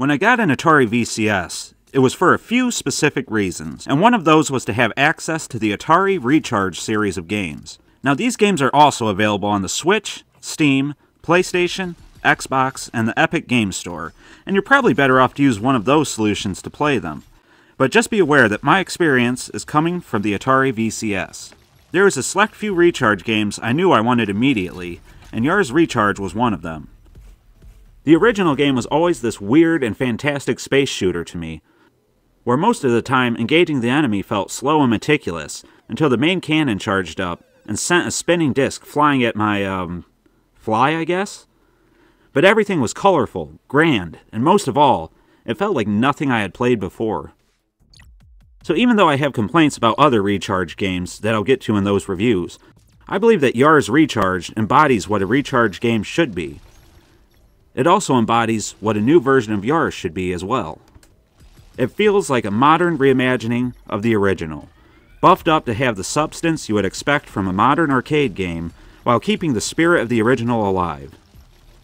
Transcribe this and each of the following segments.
When I got an Atari VCS, it was for a few specific reasons, and one of those was to have access to the Atari Recharged series of games. Now these games are also available on the Switch, Steam, PlayStation, Xbox, and the Epic Game Store, and you're probably better off to use one of those solutions to play them. But just be aware that my experience is coming from the Atari VCS. There was a select few Recharge games I knew I wanted immediately, and Yars Recharged was one of them. The original game was always this weird and fantastic space shooter to me, where most of the time engaging the enemy felt slow and meticulous until the main cannon charged up and sent a spinning disc flying at my, fly, I guess? But everything was colorful, grand, and most of all, it felt like nothing I had played before. So even though I have complaints about other Recharge games that I'll get to in those reviews, I believe that Yars Recharged embodies what a Recharge game should be. It also embodies what a new version of Yars should be as well. It feels like a modern reimagining of the original, buffed up to have the substance you would expect from a modern arcade game while keeping the spirit of the original alive.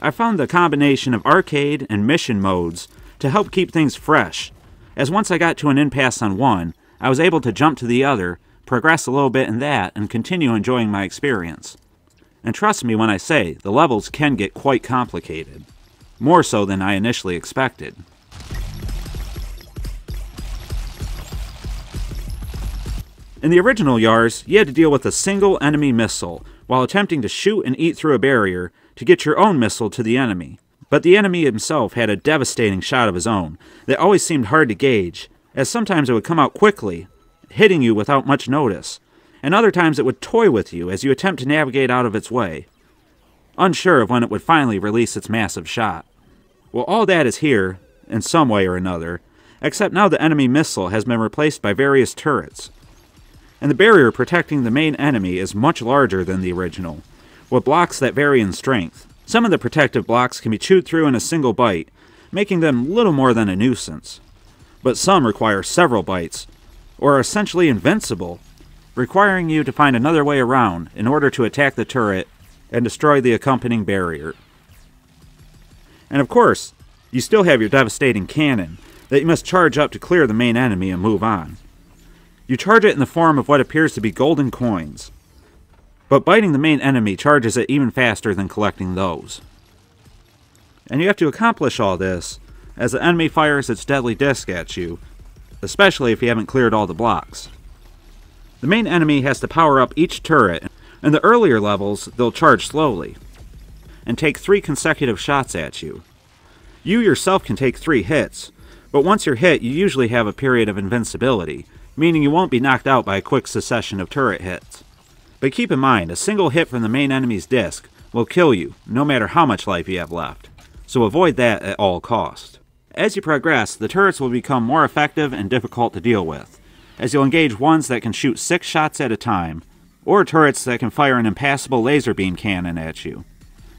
I found the combination of arcade and mission modes to help keep things fresh, as once I got to an impasse on one, I was able to jump to the other, progress a little bit in that, and continue enjoying my experience. And trust me when I say, the levels can get quite complicated. More so than I initially expected. In the original Yars, you had to deal with a single enemy missile, while attempting to shoot and eat through a barrier to get your own missile to the enemy. But the enemy himself had a devastating shot of his own that always seemed hard to gauge, as sometimes it would come out quickly, hitting you without much notice, and other times it would toy with you as you attempt to navigate out of its way, unsure of when it would finally release its massive shot. Well, all that is here, in some way or another, except now the enemy missile has been replaced by various turrets, and the barrier protecting the main enemy is much larger than the original, with blocks that vary in strength. Some of the protective blocks can be chewed through in a single bite, making them little more than a nuisance. But some require several bites, or are essentially invincible, requiring you to find another way around in order to attack the turret and destroy the accompanying barrier. And of course, you still have your devastating cannon that you must charge up to clear the main enemy and move on. You charge it in the form of what appears to be golden coins, but biting the main enemy charges it even faster than collecting those. And you have to accomplish all this as the enemy fires its deadly disc at you, especially if you haven't cleared all the blocks. The main enemy has to power up each turret. In the earlier levels, they'll charge slowly and take 3 consecutive shots at you. You yourself can take 3 hits, but once you're hit, you usually have a period of invincibility, meaning you won't be knocked out by a quick succession of turret hits. But keep in mind, a single hit from the main enemy's disc will kill you, no matter how much life you have left, so avoid that at all costs. As you progress, the turrets will become more effective and difficult to deal with, as you'll engage ones that can shoot 6 shots at a time, or turrets that can fire an impassable laser beam cannon at you.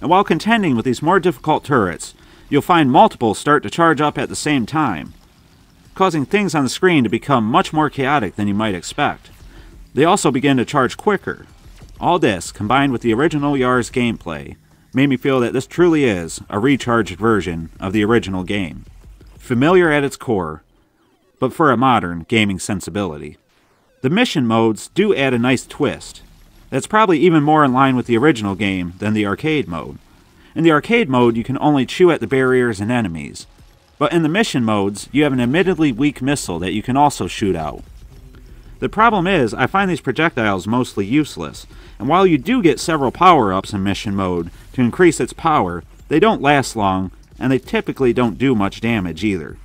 And while contending with these more difficult turrets, you'll find multiple start to charge up at the same time, causing things on the screen to become much more chaotic than you might expect. They also begin to charge quicker. All this, combined with the original Yars gameplay, made me feel that this truly is a recharged version of the original game. Familiar at its core, but for a modern gaming sensibility. The mission modes do add a nice twist. That's probably even more in line with the original game than the arcade mode. In the arcade mode, you can only chew at the barriers and enemies, but in the mission modes, you have an admittedly weak missile that you can also shoot out. The problem is, I find these projectiles mostly useless, and while you do get several power-ups in mission mode to increase its power, they don't last long, and they typically don't do much damage either.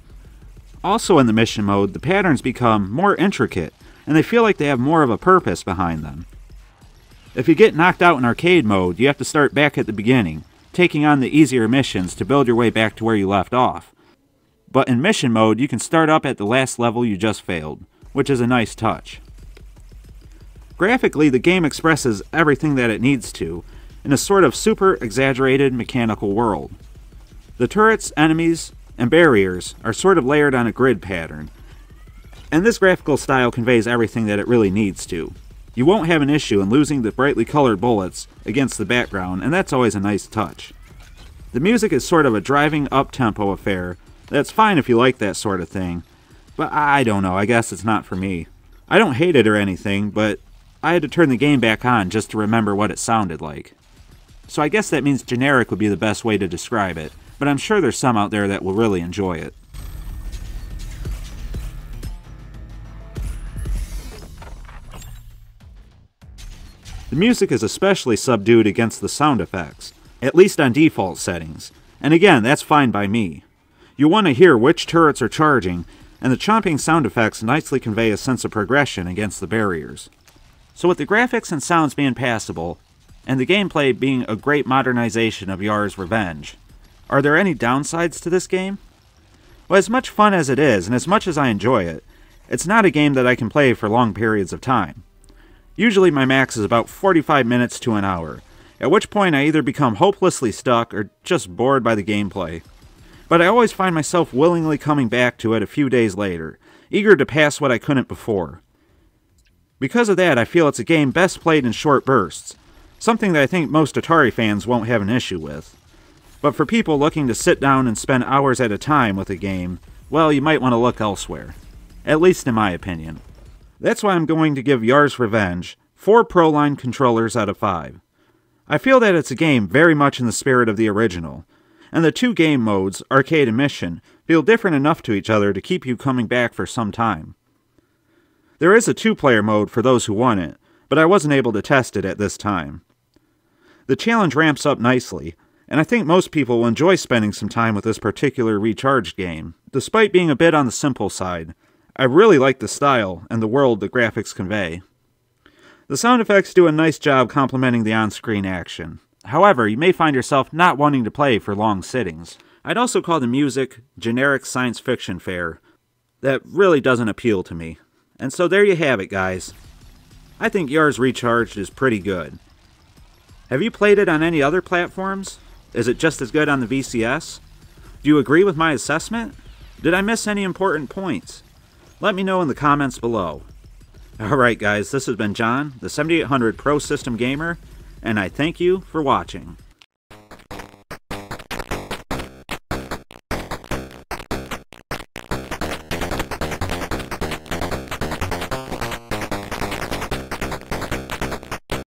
Also in the mission mode, the patterns become more intricate, and they feel like they have more of a purpose behind them. If you get knocked out in arcade mode, you have to start back at the beginning, taking on the easier missions to build your way back to where you left off. But in mission mode, you can start up at the last level you just failed, which is a nice touch. Graphically, the game expresses everything that it needs to, in a sort of super exaggerated mechanical world. The turrets, enemies, and barriers are sort of layered on a grid pattern, and this graphical style conveys everything that it really needs to. You won't have an issue in losing the brightly colored bullets against the background, and that's always a nice touch. The music is sort of a driving up-tempo affair That's fine if you like that sort of thing, but I don't know, I guess it's not for me. I don't hate it or anything, but I had to turn the game back on just to remember what it sounded like. So I guess that means generic would be the best way to describe it, but I'm sure there's some out there that will really enjoy it. The music is especially subdued against the sound effects, at least on default settings, and again, that's fine by me. You want to hear which turrets are charging, and the chomping sound effects nicely convey a sense of progression against the barriers. So with the graphics and sounds being passable, and the gameplay being a great modernization of Yars Revenge, are there any downsides to this game? Well, as much fun as it is, and as much as I enjoy it, it's not a game that I can play for long periods of time. Usually my max is about 45 minutes to an hour, at which point I either become hopelessly stuck or just bored by the gameplay. But I always find myself willingly coming back to it a few days later, eager to pass what I couldn't before. Because of that, I feel it's a game best played in short bursts, something that I think most Atari fans won't have an issue with. But for people looking to sit down and spend hours at a time with a game, well, you might want to look elsewhere. At least in my opinion. That's why I'm going to give Yars Revenge 4 Pro-Line controllers out of 5. I feel that it's a game very much in the spirit of the original, and the 2 game modes, Arcade and Mission, feel different enough to each other to keep you coming back for some time. There is a 2-player mode for those who want it, but I wasn't able to test it at this time. The challenge ramps up nicely, and I think most people will enjoy spending some time with this particular Recharged game. Despite being a bit on the simple side, I really like the style and the world the graphics convey. The sound effects do a nice job complementing the on-screen action. However, you may find yourself not wanting to play for long sittings. I'd also call the music generic science fiction fare. That really doesn't appeal to me. And so there you have it, guys. I think Yars Recharged is pretty good. Have you played it on any other platforms? Is it just as good on the VCS? Do you agree with my assessment? Did I miss any important points? Let me know in the comments below. Alright guys, this has been John, the 7800 Prosystem Gamer, and I thank you for watching.